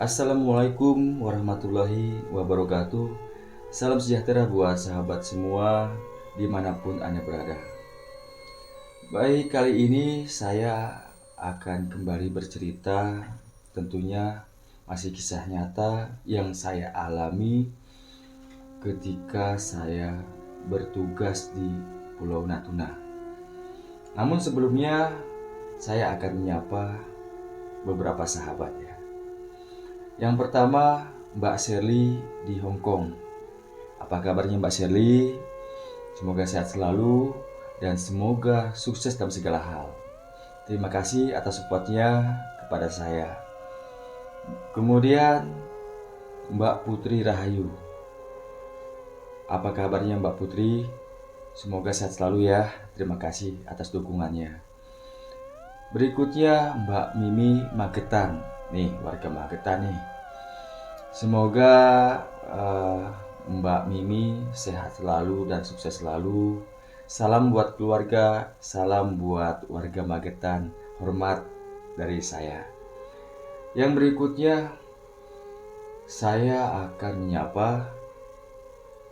Assalamualaikum warahmatullahi wabarakatuh. Salam sejahtera buat sahabat semua dimanapun Anda berada. Baik, kali ini saya akan kembali bercerita. Tentunya masih kisah nyata yang saya alami ketika saya bertugas di Pulau Natuna. Namun sebelumnya saya akan menyapa beberapa sahabat ya. Yang pertama, Mbak Shirley di Hong Kong. Apa kabarnya Mbak Shirley? Semoga sehat selalu dan semoga sukses dalam segala hal. Terima kasih atas supportnya kepada saya. Kemudian Mbak Putri Rahayu. Apa kabarnya Mbak Putri? Semoga sehat selalu ya. Terima kasih atas dukungannya. Berikutnya Mbak Mimi Magetan. Nih, warga Magetan nih. Semoga Mbak Mimi sehat selalu dan sukses selalu. Salam buat keluarga, salam buat warga Magetan, hormat dari saya. Yang berikutnya saya akan menyapa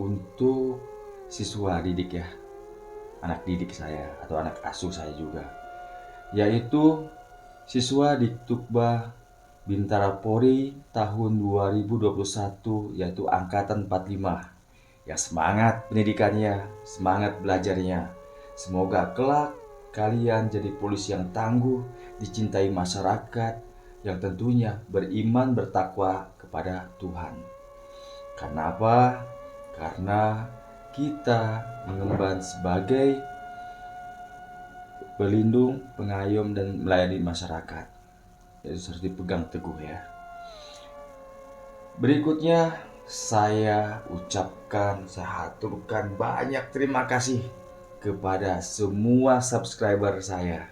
untuk siswa didik ya, anak didik saya atau anak asuh saya juga, yaitu siswa di Tukba Bintara Polri tahun 2021, yaitu angkatan 45. Ya, semangat pendidikannya, semangat belajarnya. Semoga kelak kalian jadi polisi yang tangguh, dicintai masyarakat, yang tentunya beriman bertakwa kepada Tuhan. Karena apa? Karena kita mengemban sebagai pelindung, pengayom, dan melayani masyarakat. Itu harus dipegang teguh ya. Berikutnya saya ucapkan, saya haturkan banyak terima kasih kepada semua subscriber saya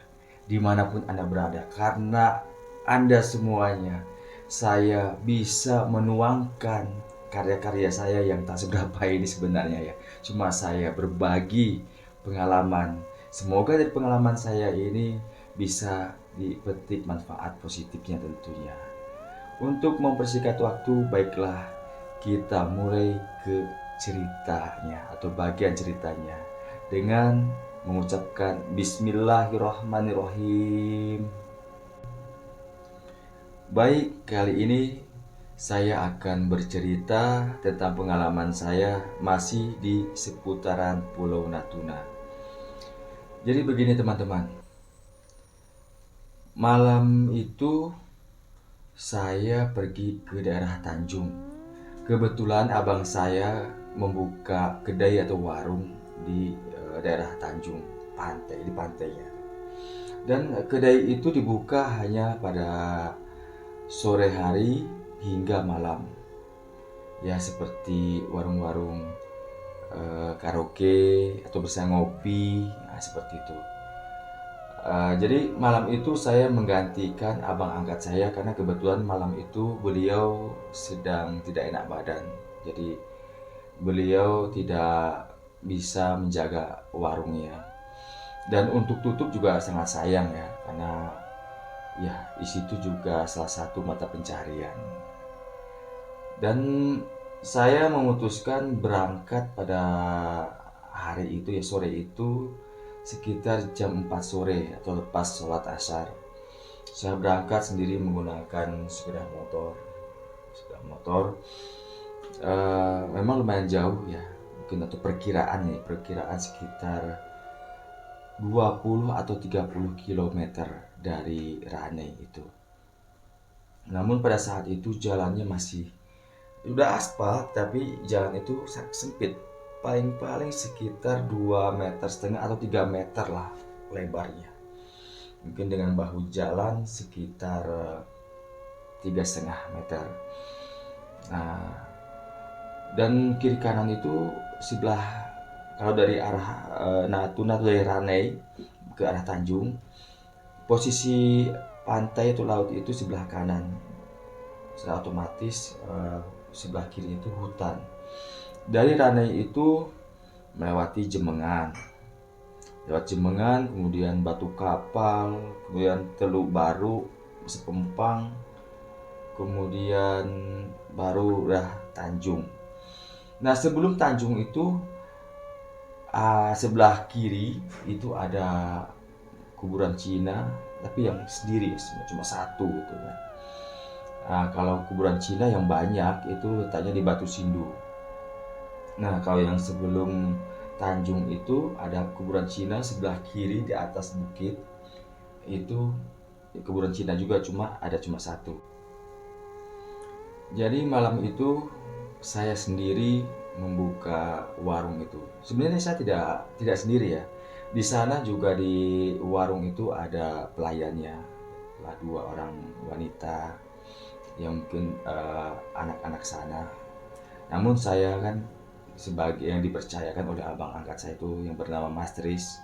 dimanapun Anda berada. Karena Anda semuanya saya bisa menuangkan karya-karya saya yang tak seberapa ini sebenarnya ya. Cuma saya berbagi pengalaman. Semoga dari pengalaman saya ini bisa dipetik manfaat positifnya tentunya. Untuk mempersingkat waktu, baiklah kita mulai ke ceritanya atau bagian ceritanya dengan mengucapkan Bismillahirrahmanirrahim. Baik, kali ini saya akan bercerita tentang pengalaman saya masih di seputaran Pulau Natuna. Jadi begini teman-teman, malam itu saya pergi ke daerah Tanjung. Kebetulan abang saya membuka kedai atau warung di daerah Tanjung, di pantainya. Dan kedai itu dibuka hanya pada sore hari hingga malam. Ya, seperti warung-warung karaoke atau bisa ngopi, nah, seperti itu. Jadi malam itu saya menggantikan abang angkat saya karena kebetulan malam itu beliau sedang tidak enak badan. Jadi beliau tidak bisa menjaga warungnya. Dan untuk tutup juga sangat sayang ya, karena ya di situ juga salah satu mata pencarian. Dan saya memutuskan berangkat pada hari itu ya, sore itu sekitar jam 4 sore atau lepas sholat asar. Saya berangkat sendiri menggunakan sepeda motor. Memang lumayan jauh ya, mungkin atau perkiraan sekitar 20 atau 30 km dari Ranei itu. Namun pada saat itu jalannya masih udah aspal, tapi jalan itu sangat sempit. Paling sekitar 2,5 meter atau 3 meter lah lebarnya. Mungkin dengan bahu jalan sekitar 3,5 meter. Nah, dan kiri kanan itu sebelah, kalau dari arah Natuna atau dari Ranei ke arah Tanjung, posisi pantai atau laut itu sebelah kanan. Secara otomatis sebelah kiri itu hutan. Dari Ranei itu melewati Jemengan, kemudian Batu Kapal, kemudian Teluk Baru, Sepempang, kemudian baru udah Tanjung. Nah, sebelum Tanjung itu sebelah kiri itu ada kuburan Cina, tapi yang sendiri, cuma satu gitu kan. Nah, kalau kuburan Cina yang banyak itu letaknya di Batu Sindu. Nah, kalau yang sebelum Tanjung itu ada kuburan Cina sebelah kiri di atas bukit. Itu kuburan Cina juga, cuma satu. Jadi malam itu saya sendiri membuka warung itu. Sebenarnya saya tidak sendiri ya. Di sana juga di warung itu ada pelayannya, lah 2 orang wanita yang mungkin anak-anak sana. Namun saya kan sebagai yang dipercayakan oleh abang angkat saya itu yang bernama Mas Tris,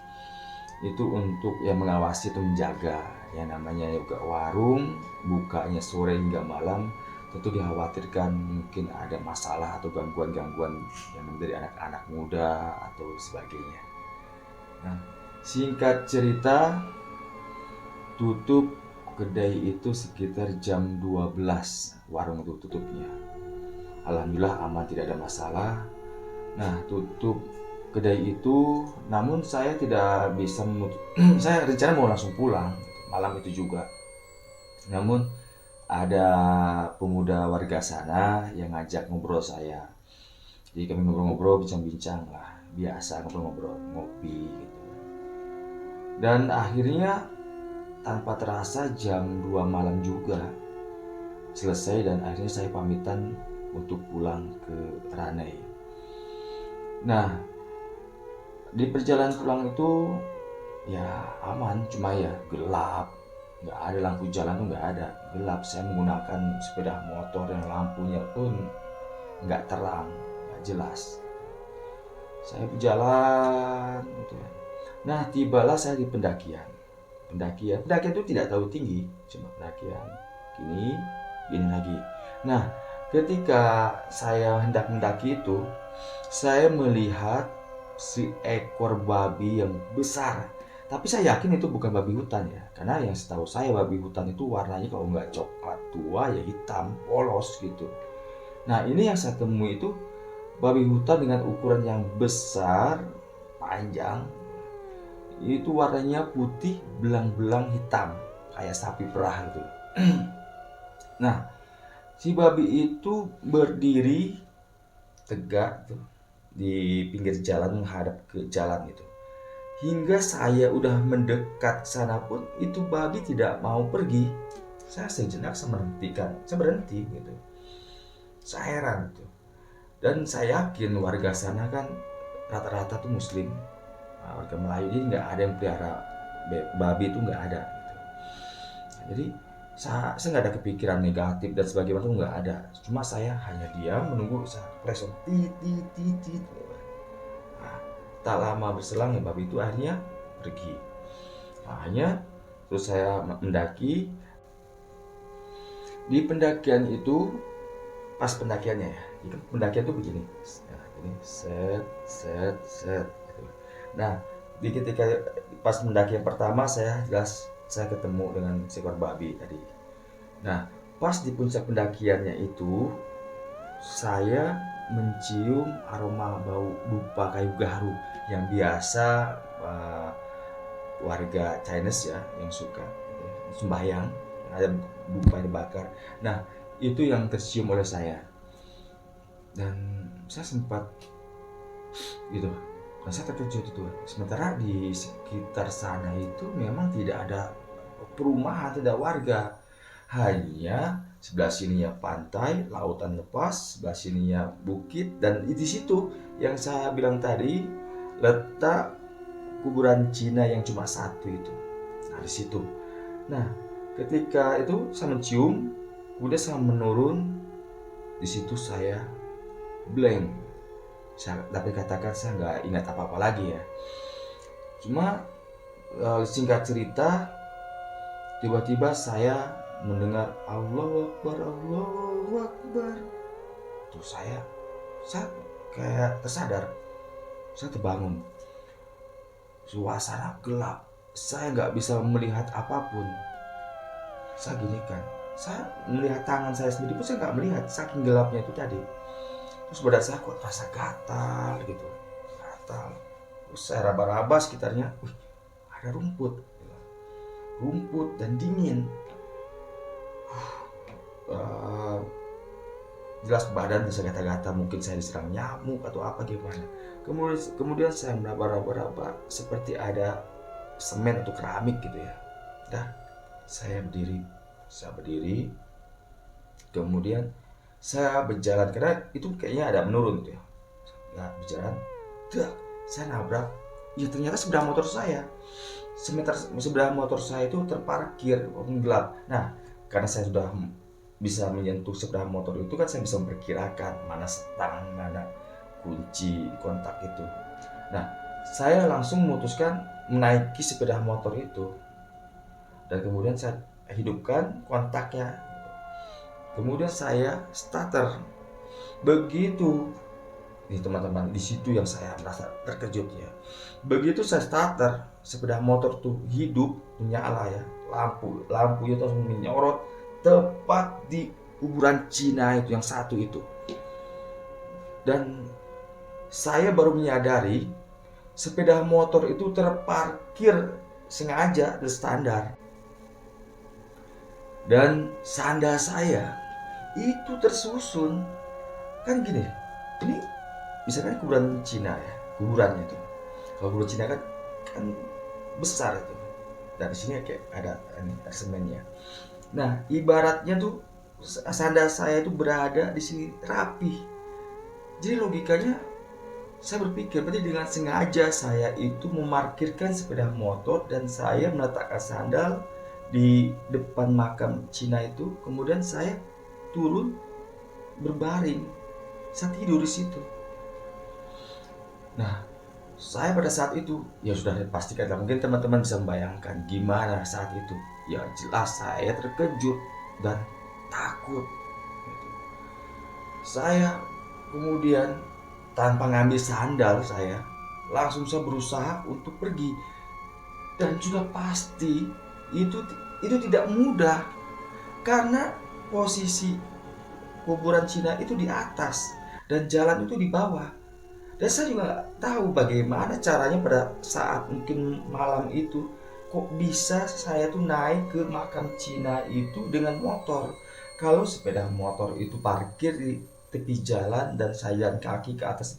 itu untuk yang mengawasi itu menjaga yang namanya juga warung bukanya sore hingga malam, tentu dikhawatirkan mungkin ada masalah atau gangguan-gangguan yang dari anak-anak muda atau sebagainya. Nah, singkat cerita, tutup kedai itu sekitar jam 12 warung itu tutupnya. Alhamdulillah aman, tidak ada masalah. Nah, tutup kedai itu, namun saya tidak bisa saya rencana mau langsung pulang malam itu juga. Namun ada pemuda warga sana yang ngajak ngobrol saya. Jadi kami ngobrol-ngobrol, bincang-bincang lah, biasa ngobrol-ngobrol, ngopi gitu. Dan akhirnya tanpa terasa jam 2 malam juga selesai dan akhirnya saya pamitan untuk pulang ke Ranai. Nah, di perjalanan pulang itu ya aman, cuma ya gelap, nggak ada lampu jalan tuh, nggak ada, gelap. Saya menggunakan sepeda motor yang lampunya pun nggak terang, nggak jelas. Saya berjalan gitu ya. Nah, tibalah saya di pendakian itu tidak terlalu tinggi, cuma pendakian gini lagi. Nah, ketika saya hendak mendaki itu, saya melihat si ekor babi yang besar. Tapi saya yakin itu bukan babi hutan ya, karena yang setahu saya babi hutan itu warnanya kalau nggak coklat tua ya hitam polos gitu. Nah, ini yang saya temui itu babi hutan dengan ukuran yang besar, panjang. Itu warnanya putih, belang-belang hitam, kayak sapi perah gitu. Nah, si babi itu berdiri tegak tuh di pinggir jalan menghadap ke jalan itu. Hingga saya udah mendekat sana pun itu babi tidak mau pergi. Saya sejenak saya berhenti gitu. Saya heran tuh. Dan saya yakin warga sana kan rata-rata tuh muslim. Nah, warga Melayu, jadi nggak ada yang pelihara babi, itu nggak ada gitu. Nah, jadi saya nggak ada kepikiran negatif dan sebagainya, itu nggak ada. Cuma saya hanya diam menunggu preson tit. Nah, tak lama berselang ya babi itu akhirnya pergi. Makanya terus saya mendaki. Di pendakian itu, pas pendakiannya ya, itu pendakian itu begini. Nah, ini set gitu. Nah, di ketika pas pendakian pertama saya ketemu dengan seekor babi tadi. Nah, pas di puncak pendakiannya itu saya mencium aroma bau dupa kayu gaharu yang biasa warga Chinese ya yang suka sembahyang ada dupa yang dibakar. Nah, itu yang tercium oleh saya dan saya sempat gitu. Dan saya terkejut itu. Sementara di sekitar sana itu memang tidak ada perumahan, tidak warga. Hanya sebelah sininya pantai, lautan lepas, sebelah sininya bukit, dan di situ yang saya bilang tadi letak kuburan Cina yang cuma satu itu. Nah, di situ. Nah, ketika itu saya mencium, kemudian saya menurun, di situ saya blank. Saya dapat katakan saya nggak ingat apa-apa lagi ya. Cuma singkat cerita, tiba-tiba saya mendengar Allahu Akbar, Allahu Akbar. Terus saya kayak tersadar, saya terbangun. Suasana gelap, saya nggak bisa melihat apapun. Saya gini kan, Saya melihat tangan saya sendiri pun saya nggak melihat, saking gelapnya itu tadi. Terus badan saya kok terasa gatal gitu, gatal. Terus saya raba-raba sekitarnya, ada rumput, rumput dan dingin. Uh, Jelas badan saya gatal-gatal, mungkin saya diserang nyamuk atau apa gimana. Kemudian saya meraba-raba seperti ada semen atau keramik gitu ya. Dah, saya berdiri, kemudian saya berjalan karena itu kayaknya ada menurun gitu ya. Nah, berjalan, dah, saya nabrak. Ya ternyata sebelah motor saya, sebelah motor saya itu terparkir gelap. Nah, karena saya sudah bisa menyentuh sebelah motor itu kan saya bisa memperkirakan mana stang, mana kunci kontak itu. Nah, saya langsung memutuskan menaiki sepeda motor itu dan kemudian saya hidupkan kontaknya. Kemudian saya starter. Begitu, ini teman-teman, di situ yang saya merasa terkejut ya. Begitu saya starter, sepeda motor tuh hidup, menyala ya, lampunya tuh langsung menyorot tepat di kuburan Cina itu yang satu itu. Dan saya baru menyadari sepeda motor itu terparkir sengaja dan standar. Dan sandal saya itu tersusun. Kan gini, ini misalkan kuburan Cina ya, kuburannya itu. Kalau kuburan Cina kan besar itu. Dan di sini kayak ada semennya. Nah, ibaratnya tuh sandal saya itu berada di sini rapi. Jadi logikanya saya berpikir berarti dengan sengaja saya itu memarkirkan sepeda motor dan saya meletakkan sandal di depan makam Cina itu, kemudian saya turun berbaring, saya tidur di situ. Nah, saya pada saat itu ya sudah pastikan, mungkin teman-teman bisa membayangkan gimana saat itu. Ya jelas saya terkejut dan takut. Saya kemudian tanpa ngambil sandal saya berusaha untuk pergi, dan juga pasti itu tidak mudah karena posisi kuburan Cina itu di atas dan jalan itu di bawah. Dan saya juga nggak tahu bagaimana caranya pada saat mungkin malam itu kok bisa saya tuh naik ke makam Cina itu dengan motor. Kalau sepeda motor itu parkir di tepi jalan dan saya jalan kaki ke atas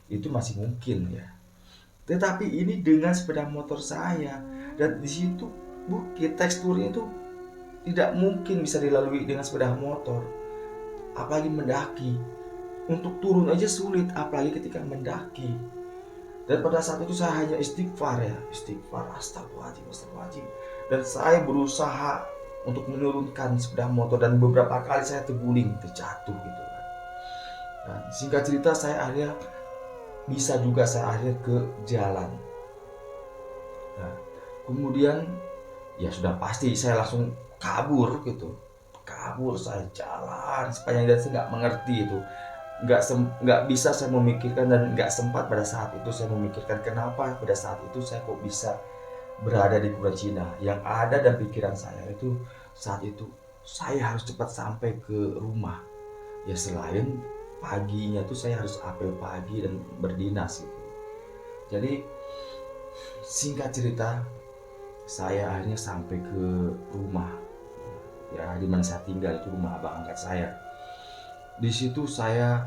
itu masih mungkin ya. Tetapi ini dengan sepeda motor saya dan di situ bukit, teksturnya itu tidak mungkin bisa dilalui dengan sepeda motor, apalagi mendaki. Untuk turun aja sulit, apalagi ketika mendaki. Dan pada saat itu saya hanya istighfar, astagfirullahaladzim. Dan saya berusaha untuk menurunkan sepeda motor dan beberapa kali saya terjatuh gitu kan. Nah, singkat cerita saya akhirnya ke jalan. Nah, kemudian ya sudah pasti saya langsung kabur saya jalan sepanjang jalan. Saya nggak mengerti itu, nggak bisa saya memikirkan dan nggak sempat pada saat itu saya memikirkan kenapa pada saat itu saya kok bisa berada di kuburan Cina. Yang ada dalam pikiran saya itu saat itu saya harus cepat sampai ke rumah ya, selain paginya tuh saya harus apel pagi dan berdinas gitu. Jadi singkat cerita, saya akhirnya sampai ke rumah ya, di mana saya tinggal itu rumah abang angkat saya. Di situ saya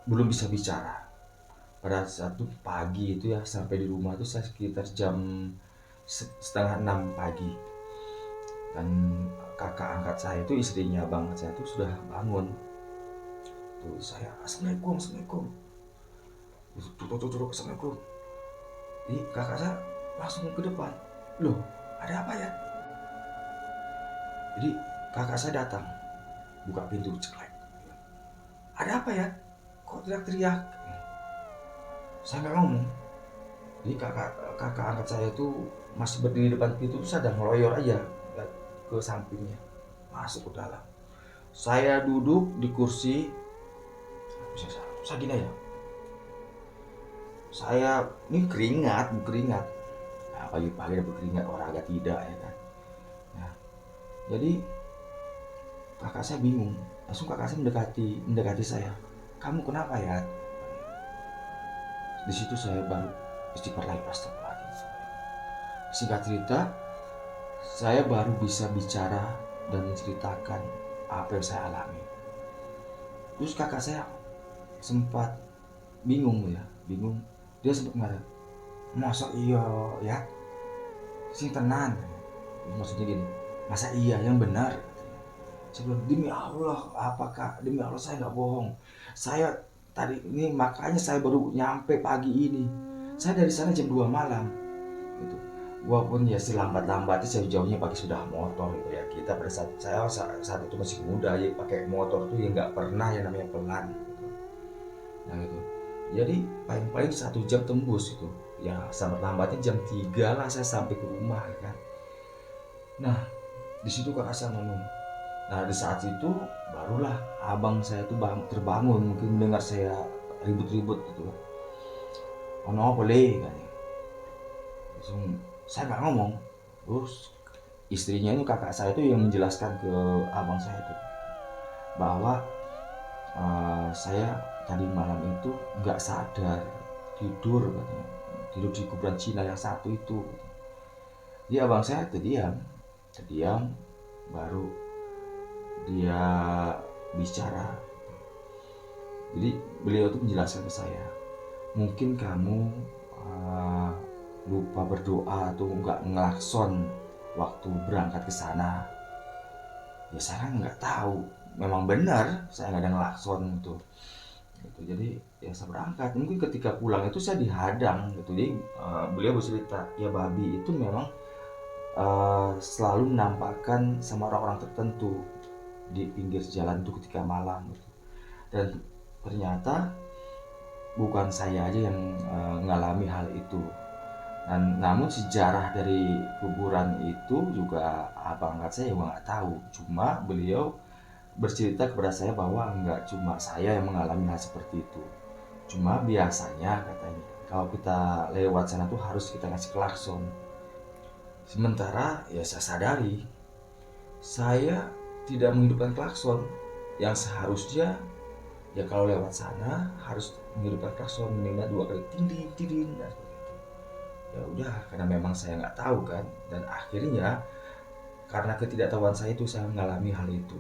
belum bisa bicara. Pada saat itu pagi itu ya, sampai di rumah itu saya sekitar jam 5:30 pagi. Dan kakak angkat saya itu, istrinya abang angkat saya itu sudah bangun. Tuh saya, assalamualaikum. Assalamualaikum. Jadi kakak saya langsung ke depan. Loh, ada apa ya? Jadi kakak saya datang, buka pintu ceklek. Ada apa ya? Kok teriak-teriak? Saya nggak ngomong. Jadi kakak angkat saya itu masih berdiri depan pintu, saya sedang ngeloyor aja ke sampingnya, masuk ke dalam. Saya duduk di kursi, saya gini ya. Saya ini keringat. Nah, pagi-pagi dapat keringat, olahraga tidak ya kan. Nah, jadi kakak saya bingung. Langsung kakak saya mendekati saya. Kamu kenapa ya? Di situ saya baru istighfar lagi, astagfirullahaladzim. Singkat cerita, saya baru bisa bicara dan menceritakan apa yang saya alami. Terus kakak saya sempat bingung. Dia sempat marah. Masa iya ya? Sing tenan. Maksudnya gini, masa iya yang benar? Saya bilang, demi Allah, apakah demi Allah saya nggak bohong. Saya tadi ini makanya saya baru nyampe pagi ini. Saya dari sana jam 2 malam. Gitu. Walaupun ya selambat-lambatnya sejauhnya pakai sudah motor gitu ya. Kita pada saat itu masih muda ya, pakai motor tuh ya nggak pernah yang namanya pelan. Gitu. Nah gitu. Jadi paling-paling 1 jam tembus itu. Ya lambat-lambatnya jam 3 lah saya sampai ke rumah kan. Nah di situ kakak saya ngomong. Nah di saat itu barulah abang saya tuh terbangun, mungkin mendengar saya ribut-ribut gitu. Oh no boleh katanya. Langsung saya nggak ngomong. Terus istrinya itu kakak saya itu yang menjelaskan ke abang saya itu bahwa saya tadi malam itu nggak sadar tidur katanya, tidur di kuburan Cina yang satu itu. Dia abang saya terdiam, baru dia bicara. Jadi beliau tuh menjelaskan ke saya, mungkin kamu lupa berdoa atau nggak ngelakson waktu berangkat ke sana. Ya saya kan nggak tahu, memang benar saya nggak ada ngelakson gitu. Jadi ya saya berangkat. Mungkin ketika pulang itu saya dihadang gitu. Jadi beliau bercerita, ya babi itu memang selalu menampakkan sama orang-orang tertentu di pinggir jalan itu ketika malam gitu. Dan ternyata bukan saya aja yang mengalami hal itu. Dan namun sejarah dari kuburan itu juga abang angkat saya juga nggak tahu. Cuma beliau bercerita kepada saya bahwa nggak cuma saya yang mengalami hal seperti itu. Cuma biasanya katanya kalau kita lewat sana tuh harus kita ngasih klakson. Sementara ya saya sadari saya tidak menghidupkan klakson yang seharusnya ya kalau lewat sana harus menghidupkan klakson minimal 2 kali tidin tidin dan seperti itu. Ya udah karena memang saya nggak tahu kan, dan akhirnya karena ketidaktahuan saya itu saya mengalami hal itu.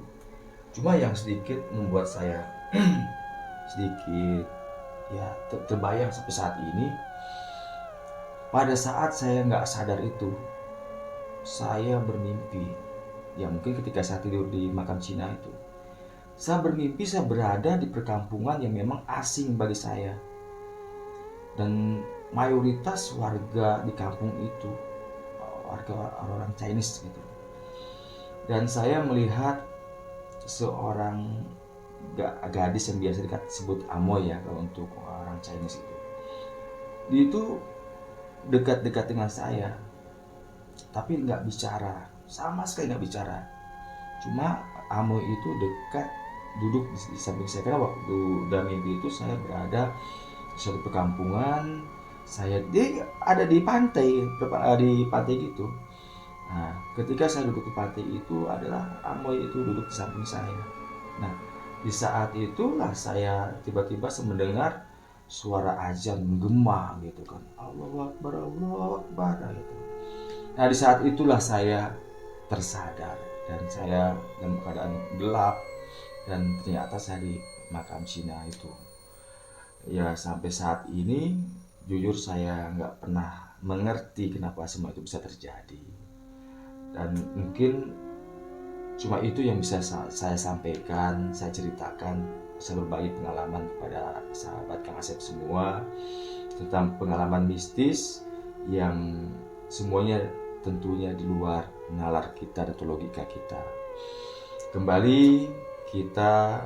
Cuma yang sedikit membuat saya sedikit ya terbayang sampai saat ini, pada saat saya nggak sadar itu saya bermimpi. Ya mungkin ketika saya tidur di makam Cina itu, saya bermimpi saya berada di perkampungan yang memang asing bagi saya. Dan mayoritas warga di kampung itu warga orang Chinese gitu. Dan saya melihat seorang gadis yang biasa disebut Amoy ya kalau untuk orang Chinese itu. Dia itu dekat-dekat dengan saya, tapi nggak bicara, sama sekali nggak bicara. Cuma Amoy itu dekat duduk di samping saya, karena waktu dalam mimpi itu saya berada di suatu perkampungan. Dia ada di pantai gitu. Nah, ketika saya duduk di pantai itu adalah Amoy itu duduk di samping saya. Nah, di saat itulah saya tiba-tiba mendengar suara azan menggema gitu kan. Allahu Akbar, Allahu Akbar gitu. Nah, di saat itulah saya tersadar dan saya dalam keadaan gelap dan ternyata saya di makam Cina itu. Ya sampai saat ini jujur saya nggak pernah mengerti kenapa semua itu bisa terjadi. Dan mungkin cuma itu yang bisa saya sampaikan, saya ceritakan, saya berbagi pengalaman kepada sahabat Kang Asep semua tentang pengalaman mistis yang semuanya tentunya di luar nalar kita dan logika kita. Kembali kita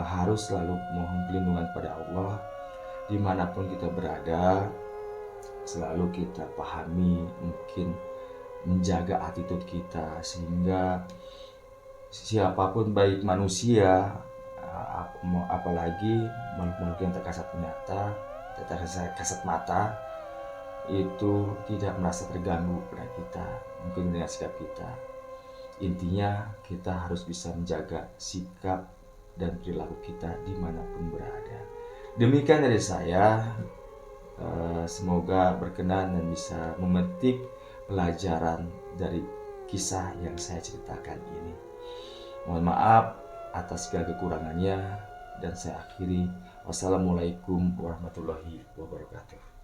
harus selalu mohon perlindungan pada Allah dimanapun kita berada. Selalu kita pahami, mungkin menjaga attitude kita sehingga siapapun baik manusia apalagi makhluk yang tak kasat mata itu tidak merasa terganggu pada kita, mungkin dengan sikap kita. Intinya kita harus bisa menjaga sikap dan perilaku kita dimanapun berada. Demikian dari saya. Semoga berkenan dan bisa memetik pelajaran dari kisah yang saya ceritakan ini. Mohon maaf atas segala kekurangannya dan saya akhiri. Wassalamualaikum warahmatullahi wabarakatuh.